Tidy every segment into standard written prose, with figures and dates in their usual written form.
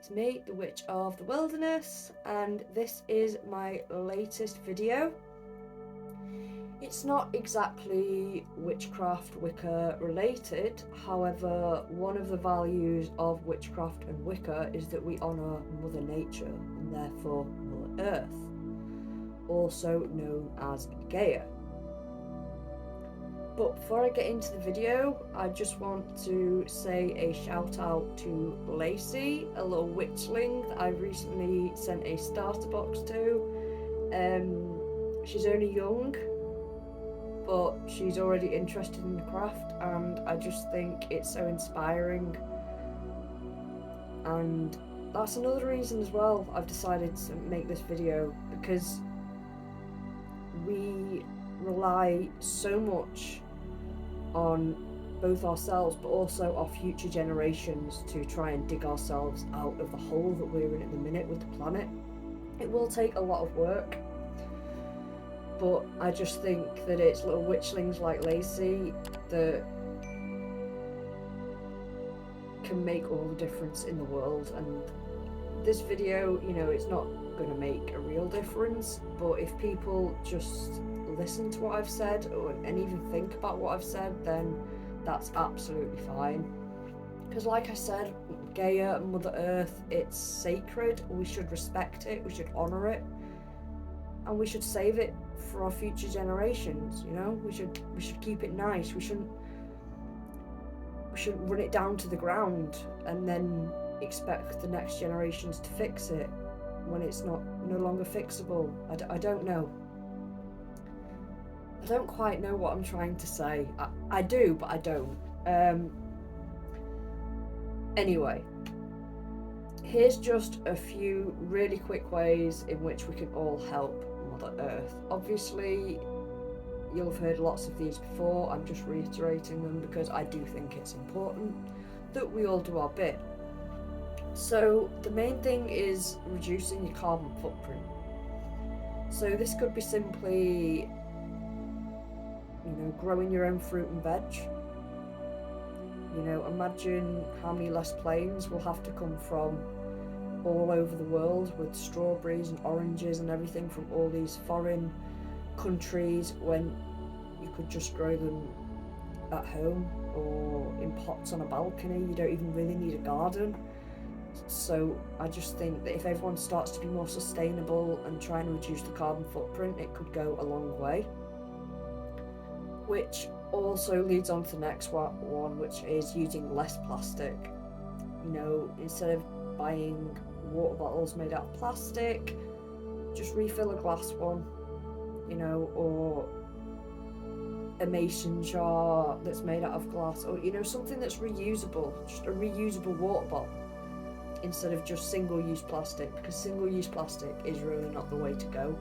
It's me, the Witch of the Wilderness, and this is my latest video. It's not exactly witchcraft Wicca related, however, one of the values of witchcraft and Wicca is that we honour Mother Nature, and therefore Mother Earth, also known as Gaia. But before I get into the video, I just want to say a shout out to Lacey, a little witchling that I recently sent a starter box to. She's only young, but she's already interested in the craft, and I just think it's so inspiring. And that's another reason as well I've decided to make this video, because we rely so much on both ourselves but also our future generations to try and dig ourselves out of the hole that we're in at the minute with the planet. It will take a lot of work, but I just think that it's little witchlings like Lacey that can make all the difference in the world. And this video, you know, it's not going to make a real difference, but if people just listen to what I've said and even think about what I've said, then that's absolutely fine. Because like I said, Gaia, Mother Earth, it's sacred. We should respect it, we should honour it, and we should save it for our future generations. You know, we should keep it nice. We shouldn't run it down to the ground and then expect the next generations to fix it when it's no longer fixable. I don't know. I don't quite know what I'm trying to say. I do, but I don't. Anyway, here's just a few really quick ways in which we can all help Mother Earth. Obviously, you'll have heard lots of these before. I'm just reiterating them because I do think it's important that we all do our bit. So the main thing is reducing your carbon footprint. So this could be simply, you know, growing your own fruit and veg. You know, imagine how many less planes will have to come from all over the world with strawberries and oranges and everything from all these foreign countries, when you could just grow them at home or in pots on a balcony. You don't even really need a garden. So I just think that if everyone starts to be more sustainable and trying to reduce the carbon footprint, it could go a long way. Which also leads on to the next one, which is using less plastic. You know, instead of buying water bottles made out of plastic, just refill a glass one, you know, or a mason jar that's made out of glass, or, you know, something that's reusable, just a reusable water bottle instead of just single-use plastic, because single-use plastic is really not the way to go.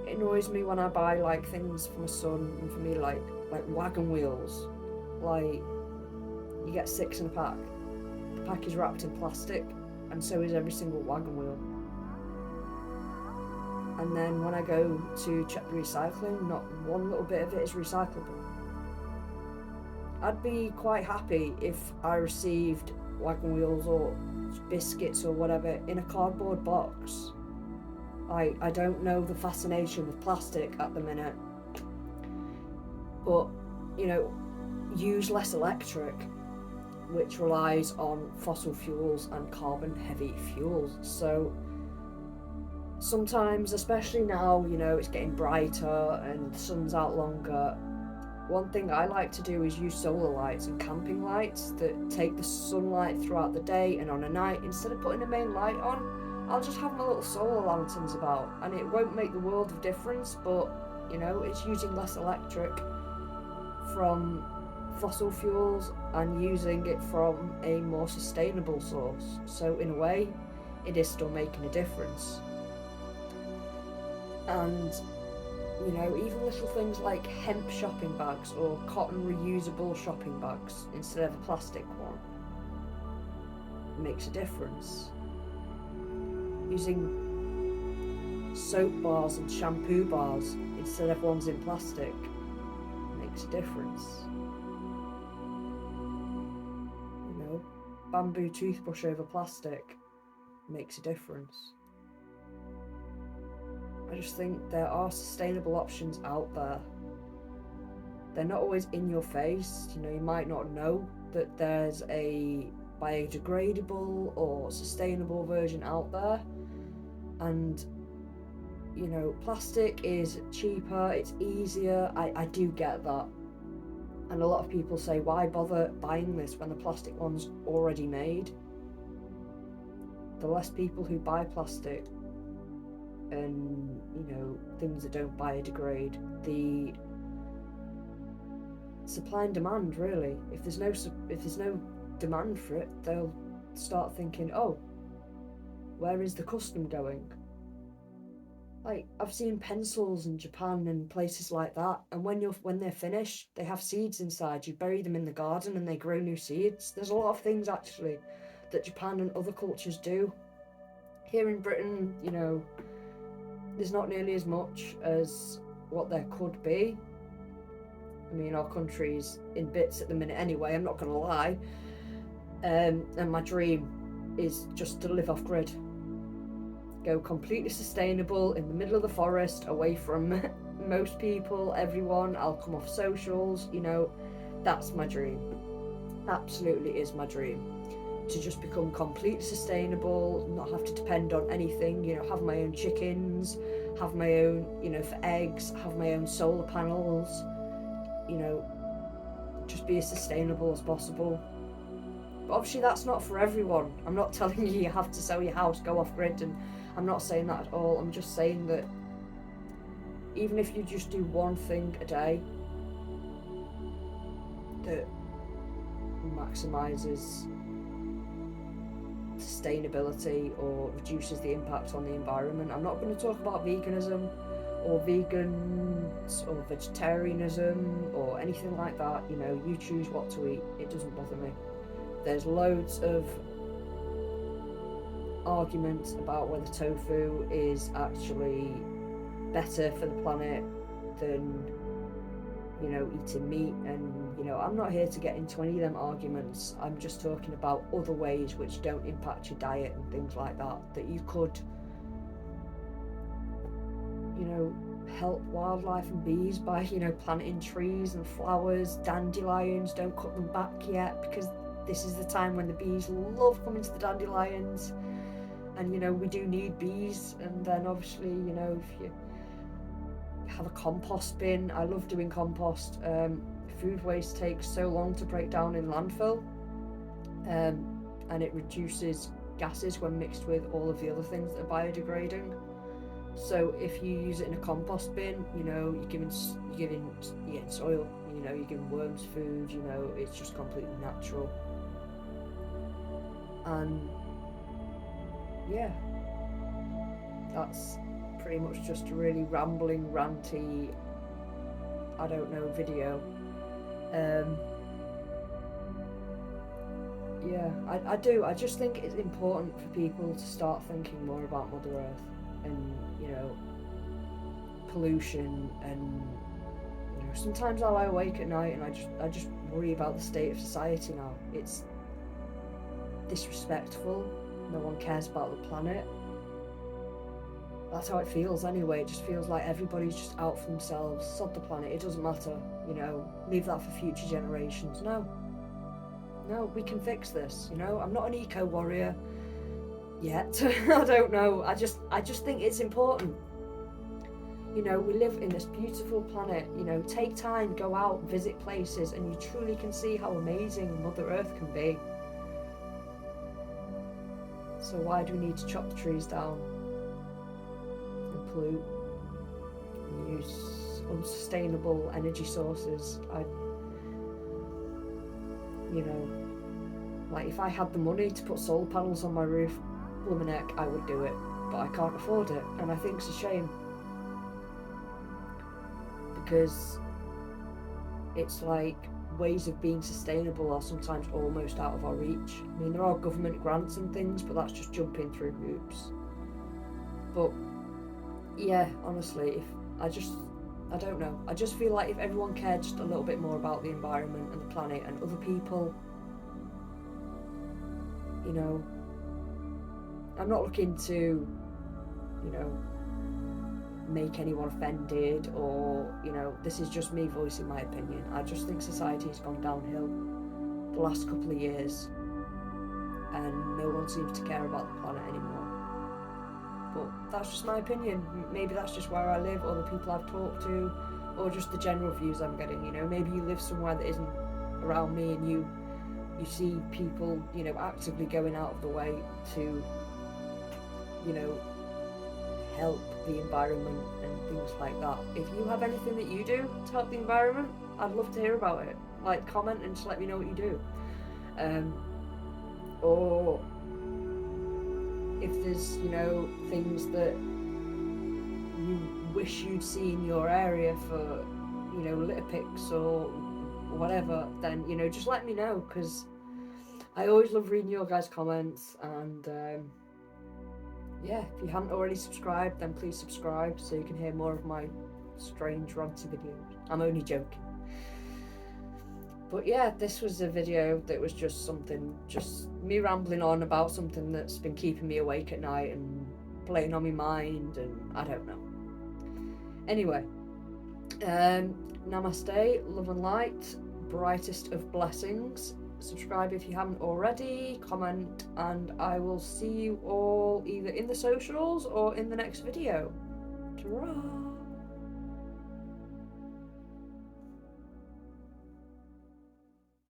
It annoys me when I buy like things for my son and for me, like wagon wheels. Like, you get 6 in a pack. The pack is wrapped in plastic, and so is every single wagon wheel. And then when I go to check the recycling, not one little bit of it is recyclable. I'd be quite happy if I received wagon wheels or biscuits or whatever in a cardboard box. I don't know the fascination with plastic at the minute, but, you know, use less electric, which relies on fossil fuels and carbon heavy fuels. So sometimes, especially now, you know, it's getting brighter and the sun's out longer, one thing I like to do is use solar lights and camping lights that take the sunlight throughout the day, and on a night, instead of putting a main light on, I'll just have my little solar lanterns about, and it won't make the world of difference, but, you know, it's using less electric from fossil fuels and using it from a more sustainable source. So in a way, it is still making a difference. And, you know, even little things like hemp shopping bags or cotton reusable shopping bags instead of a plastic one makes a difference. Using soap bars and shampoo bars instead of ones in plastic makes a difference. You know, bamboo toothbrush over plastic makes a difference. I just think there are sustainable options out there. They're not always in your face. You know, you might not know that there's a biodegradable or sustainable version out there. And, you know, plastic is cheaper, it's easier. I do get that. And a lot of people say, why bother buying this when the plastic one's already made? The less people who buy plastic and, you know, things that don't biodegrade, the supply and demand, really. If there's no demand for it, they'll start thinking, oh, where is the custom going? Like, I've seen pencils in Japan and places like that, and when they're finished, they have seeds inside. You bury them in the garden and they grow new seeds. There's a lot of things actually that Japan and other cultures do. Here in Britain, you know, there's not nearly as much as what there could be. I mean, our country's in bits at the minute anyway, I'm not going to lie. And my dream is just to live off grid. Go completely sustainable in the middle of the forest, away from most people, everyone. I'll come off socials, you know. That's my dream. Absolutely is my dream. To just become completely sustainable, not have to depend on anything, you know, have my own chickens, have my own, you know, for eggs, have my own solar panels, you know, just be as sustainable as possible. But obviously that's not for everyone. I'm not telling you you have to sell your house, go off grid, and I'm not saying that at all. I'm just saying that even if you just do one thing a day that maximises sustainability or reduces the impact on the environment. I'm not going to talk about veganism or vegans or vegetarianism or anything like that. You know, you choose what to eat. It doesn't bother me. There's loads of arguments about whether tofu is actually better for the planet than, you know, eating meat. And, you know, I'm not here to get into any of them arguments. I'm just talking about other ways which don't impact your diet and things like that, that you could, you know, help wildlife and bees by, you know, planting trees and flowers, dandelions. Don't cut them back yet, because this is the time when the bees love coming to the dandelions. And, you know, we do need bees. And then obviously, you know, if you have a compost bin, I love doing compost. Food waste takes so long to break down in landfill, and it reduces gases when mixed with all of the other things that are biodegrading. So if you use it in a compost bin, you know, you're giving soil, you know, you're giving worms food, you know, it's just completely natural. And yeah, that's pretty much just a really rambling, ranty, I don't know, video. Yeah, I just think it's important for people to start thinking more about Mother Earth and, you know, pollution. And, you know, sometimes I lie awake at night and I just worry about the state of society now. It's disrespectful. No one cares about the planet. That's how it feels anyway. It just feels like everybody's just out for themselves. Sod the planet, it doesn't matter, you know, leave that for future generations. No, we can fix this, you know. I'm not an eco warrior yet. I don't know. I just think it's important. You know, we live in this beautiful planet, you know, take time, go out, visit places, and you truly can see how amazing Mother Earth can be. So why do we need to chop the trees down and pollute and use unsustainable energy sources? You know, like, if I had the money to put solar panels on my roof, bloomin' heck, I would do it, but I can't afford it, and I think it's a shame, because it's like ways of being sustainable are sometimes almost out of our reach. I mean, there are government grants and things, but that's just jumping through hoops. But yeah, honestly, I don't know. I just feel like if everyone cared just a little bit more about the environment and the planet and other people, you know, I'm not looking to, you know, make anyone offended, or, you know, this is just me voicing my opinion. I just think society's gone downhill the last couple of years, and no one seems to care about the planet anymore. But that's just my opinion. Maybe that's just where I live, or the people I've talked to, or just the general views I'm getting. You know, maybe you live somewhere that isn't around me, and you see people, you know, actively going out of the way to, you know, help the environment and things like that. If you have anything that you do to help the environment, I'd love to hear about it. Like, comment and just let me know what you do. Or if there's, you know, things that you wish you'd see in your area for, you know, litter picks or whatever, then, you know, just let me know, because I always love reading your guys' comments. And yeah, if you haven't already subscribed, then please subscribe so you can hear more of my strange ranty videos. I'm only joking. But yeah, this was a video that was just something, just me rambling on about something that's been keeping me awake at night and playing on my mind, and I don't know. Anyway, namaste, love and light, brightest of blessings. Subscribe if you haven't already, comment, and I will see you all either in the socials or in the next video. Ta-ra!